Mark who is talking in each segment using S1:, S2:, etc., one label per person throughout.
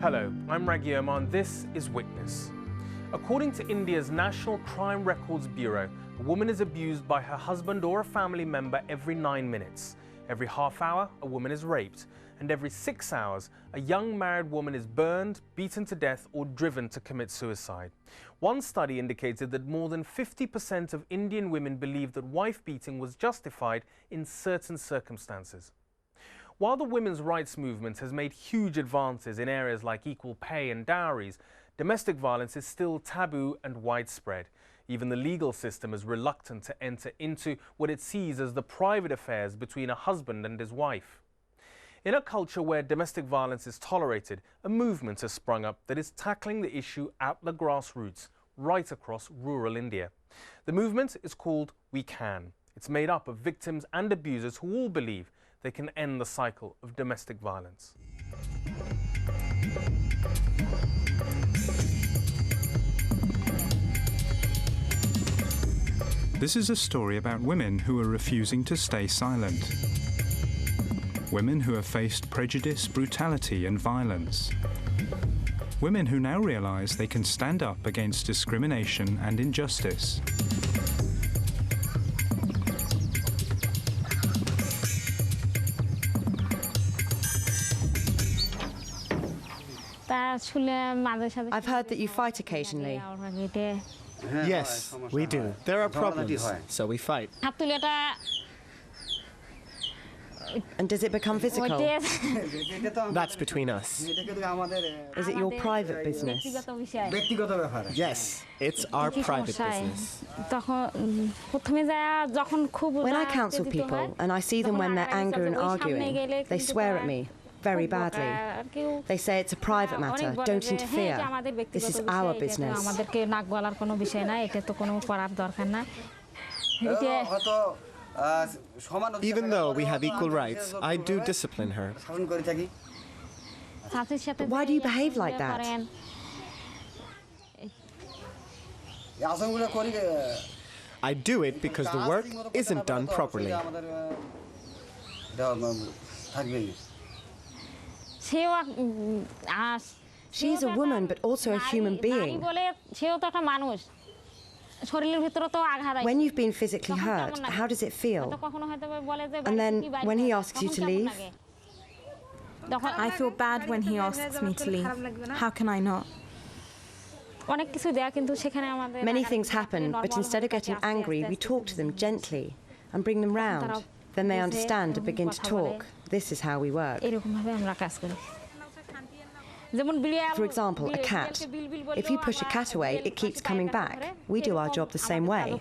S1: Hello, I'm Raghu Oman. This is Witness. According to India's National Crime Records Bureau, a woman is abused by her husband or a family member every 9 minutes. Every half hour, a woman is raped. And every 6 hours, a young married woman is burned, beaten to death, or driven to commit suicide. One study indicated that more than 50% of Indian women believe that wife beating was justified in certain circumstances. While the women's rights movement has made huge advances in areas like equal pay and dowries, domestic violence is still taboo and widespread. Even the legal system is reluctant to enter into what it sees as the private affairs between a husband and his wife. In a culture where domestic violence is tolerated, a movement has sprung up that is tackling the issue at the grassroots, right across rural India. The movement is called We Can. It's made up of victims and abusers who all believe they can end the cycle of domestic violence.
S2: This is a story about women who are refusing to stay silent. Women who have faced prejudice, brutality and violence. Women who now realise they can stand up against discrimination and injustice.
S3: I've heard that you fight occasionally.
S4: Yes, we do. There are problems, so we fight.
S3: And does it become physical?
S4: That's between us.
S3: Is it your private business?
S4: Yes, it's our private business.
S3: When I counsel people and I see them when they're angry and arguing, they swear at me very badly. They say it's a private matter, don't interfere. This is our business.
S4: Even though we have equal rights, I do discipline her.
S3: But why do you behave like that?
S4: I do it because the work isn't done properly.
S3: She's a woman, but also a human being. When you've been physically hurt, how does it feel? And then when he asks you to leave?
S5: I feel bad when he asks me to leave. How can I not?
S3: Many things happen, but instead of getting angry, we talk to them gently and bring them round. Then they understand and begin to talk. This is how we work. For example, a cat. If you push a cat away, it keeps coming back. We do our job the same way.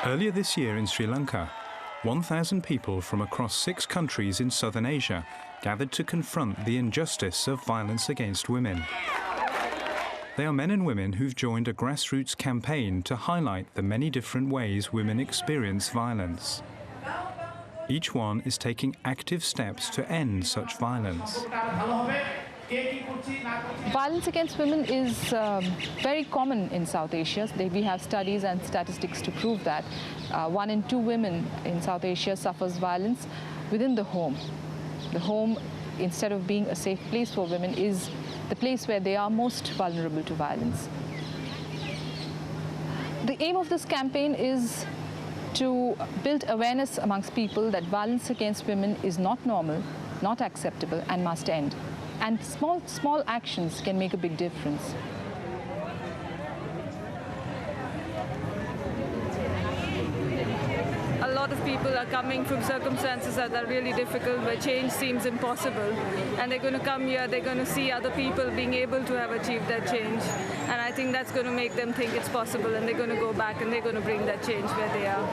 S2: Earlier this year in Sri Lanka, 1,000 people from across 6 countries in southern Asia gathered to confront the injustice of violence against women. They are men and women who've joined a grassroots campaign to highlight the many different ways women experience violence. Each one is taking active steps to end such violence.
S6: Violence against women is very common in South Asia. We have studies and statistics to prove that 1 in 2 women in South Asia suffers violence within the home. The home, instead of being a safe place for women, is the place where they are most vulnerable to violence. The aim of this campaign is to build awareness amongst people that violence against women is not normal, not acceptable, and must end. And small actions can make a big difference.
S7: A lot of people are coming from circumstances that are really difficult, where change seems impossible. And they're going to come here, they're going to see other people being able to have achieved that change. And I think that's going to make them think it's possible, and they're going to go back and they're going to bring that change where they are.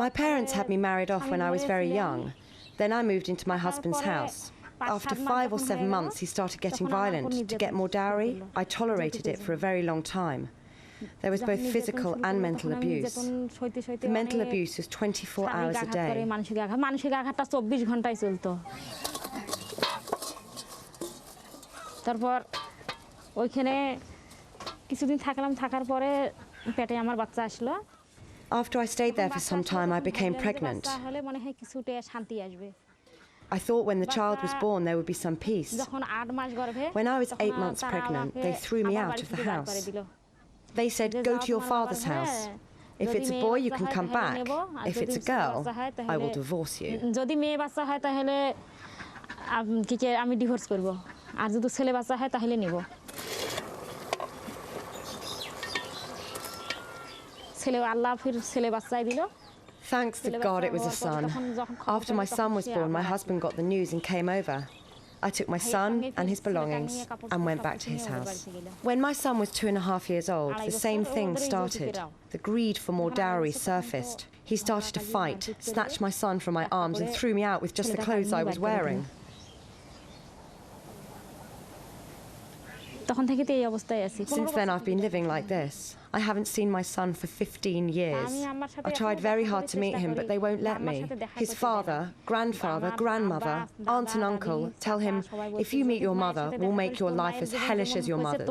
S3: My parents had me married off when I was very young. Then I moved into my husband's house. After 5 or 7 months, he started getting violent. To get more dowry, I tolerated it for a very long time. There was both physical and mental abuse. The mental abuse was 24 hours a day.
S8: তারপর ওইখানে কিছুদিন থাকলাম থাকার পরে পেটে আমার বাচ্চা আসলো
S3: After I stayed there for some time, I became pregnant.
S8: তাহলে মনে হয় কিছুটা শান্তি আসবে
S3: I thought when the child was born there would be some peace.
S8: যখন 8 মাস গর্ভে
S3: When I was 8 months pregnant, they threw me out of the house. They said, go to your father's house. If it's a boy, you can come back. If it's a girl, I will divorce you.
S8: যদি মেয়ে বাচ্চা হয় তাহলে আমি divorce করব আর যদি ছেলে বাচ্চা হয় তাহলে নেব ছেলে আল্লাহ ফির ছেলে বাচ্চাই দিল
S3: Thanks to God it was a son. After my son was born, my husband got the news and came over. I took my son and his belongings and went back to his house. When my son was 2.5 years old, the same thing started. The greed for more dowry surfaced. He started to fight, snatched my son from my arms and threw me out with just the clothes I was wearing. Since then I've been living like this. I haven't seen my son for 15 years. I tried very hard to meet him, but they won't let me. His father, grandfather, grandmother, aunt and uncle tell him, if you meet your mother, we'll make your life as hellish as your mother's.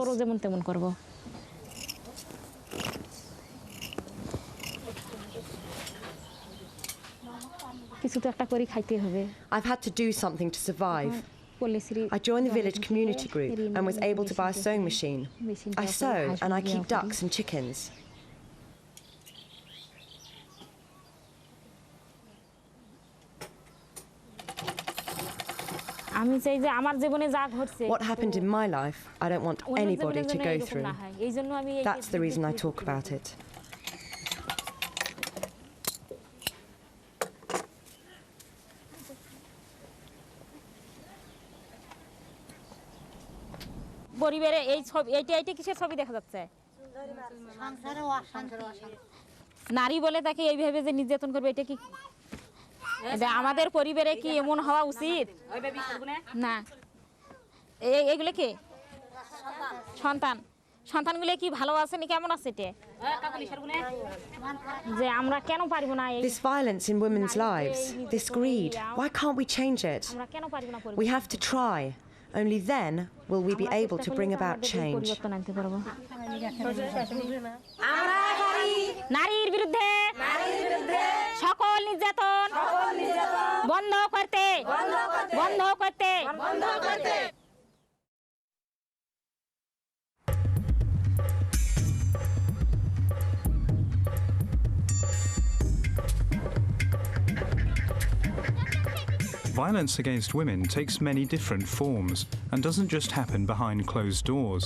S3: I've had to do something to survive. I joined the village community group and was able to buy a sewing machine. I sew and I keep ducks and chickens. What happened in my life, I don't want anybody to go through. That's the reason I talk about it.
S8: পরিবারে এই ছবি এইটা কিসের ছবি দেখা যাচ্ছে নারী বলে তাকে এইভাবে যে নির্যাতন করবে এটা কি এটা আমাদের পরিবারে কি এমন হওয়া উচিত না এইগুলো কি সন্তান সন্তানগুলো কি ভালো আছে না কেমন আছে এটা যে আমরা কেন পারব না এই
S3: This violence in women's lives, this greed, why can't we change it?
S8: আমরা কেন পারব না
S3: We have to try. Only then will we be able to bring about change.
S8: নারীর বিরুদ্ধে সকল নির্যাতন বন্ধ করতে
S2: Violence against women takes many different forms and doesn't just happen behind closed doors.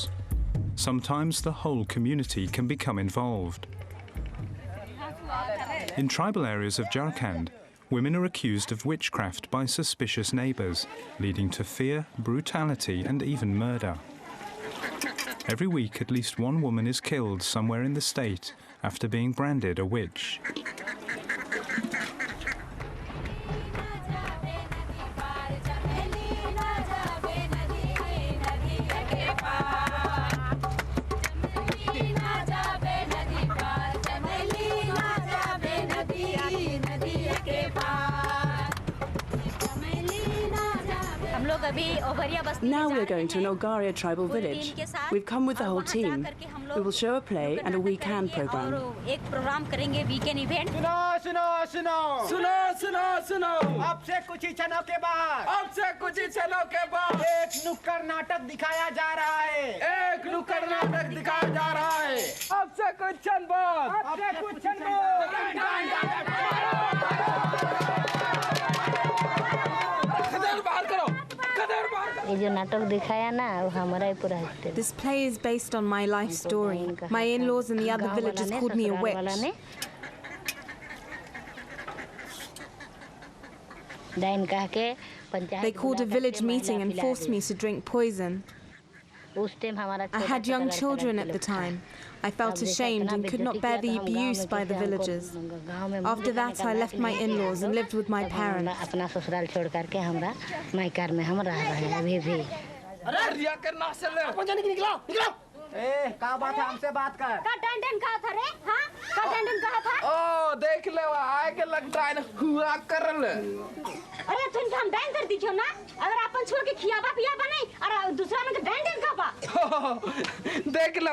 S2: Sometimes the whole community can become involved. In tribal areas of Jharkhand, women are accused of witchcraft by suspicious neighbours, leading to fear, brutality and even murder. Every week at least one woman is killed somewhere in the state after being branded a witch.
S9: Now we're going to an Ogaria tribal village. We've come with the whole team. We will show a play and a weekend program.
S10: अब से कुछ ही क्षणों के बाद एक नुक्कड़ नाटक दिखाया जा रहा है अब से कुछ क्षण बाद
S5: This play is based on my life story. My in-laws and the other villagers called me a witch.
S9: They called a village meeting and forced me to drink poison.
S5: I had young children at the time. I felt ashamed and could not bear the abuse by the villagers. After that, I left my in-laws and lived with my parents.
S10: का बात है हमसे बात कर
S11: का डंडन कहा था रे हां का डंडन कहा था
S10: ओ देख ले आए के लगता है हुआ करल
S11: अरे तुम हम डाइन कर दीजियो ना अगर अपन छोड़ के खियाबा पियाबा नहीं और दूसरा में डंडन खाबा
S10: देख ले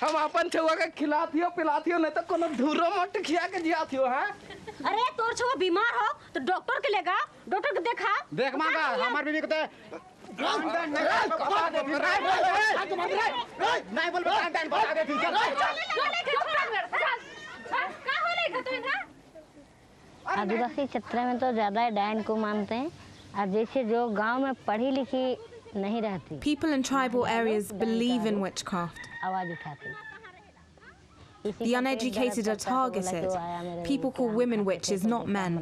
S10: हम अपन छुआ के खिलाथियो पिलाथियो नहीं तो कोनो धूरो मट खिया के जियाथियो हैं
S11: अरे तोर छुआ बीमार हो तो डॉक्टर के लेगा डॉक्टर के देखा
S10: देख मांगा हमार बीवी को नहीं बोल बता दे
S12: आदिवासी क्षेत्र में तो ज्यादा डायन को मानते हैं और जैसे जो गांव में पढ़ी लिखी नहीं रहती
S5: People in tribal areas believe in witchcraft.
S12: आवाज उठाती
S5: The uneducated are targeted. People call women witches, not men.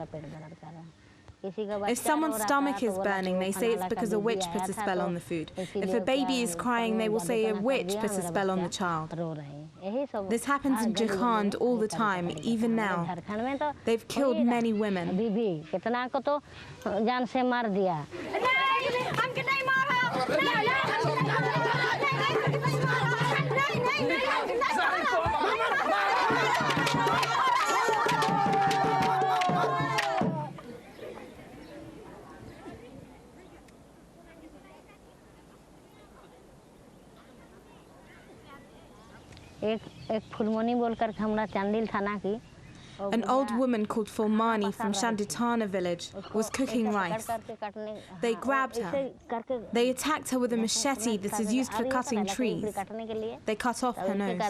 S5: If someone's stomach is burning, they say it's because a witch put a spell on the food. If a baby is crying, they will say a witch put a spell on the child. This happens in Jharkhand all the time, even now. They've killed many women. An old woman called Fulmani from Shanditana village was cooking rice. They grabbed her. They attacked her with a machete that is used for cutting trees. They cut off her nose.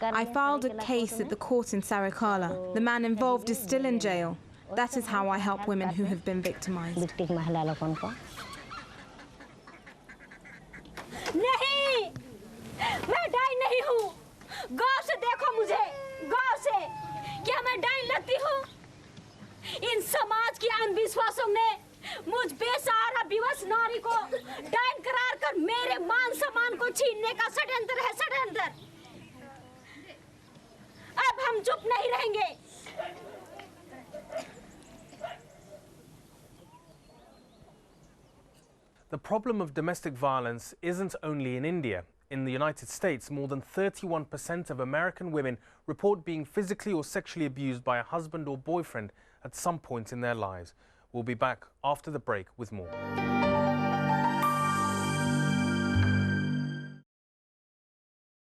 S5: I filed a case at the court in Sarakala. The man involved is still in jail. That is how I help women who have been victimized.
S11: नहीं मैं dine नहीं हूँ गौर से देखो मुझे गौर से क्या मैं डाइन लगती हूँ इन समाज के अंधविश्वासों ने मुझ बेसहारा विवश नारी को डाइन करार कर मेरे मान सम्मान को छीनने का षड्यंत्र है षड्यंत्र अब हम चुप नहीं रहेंगे
S1: The problem of domestic violence isn't only in India. In the United States, more than 31% of American women report being physically or sexually abused by a husband or boyfriend at some point in their lives. We'll be back after the break with more.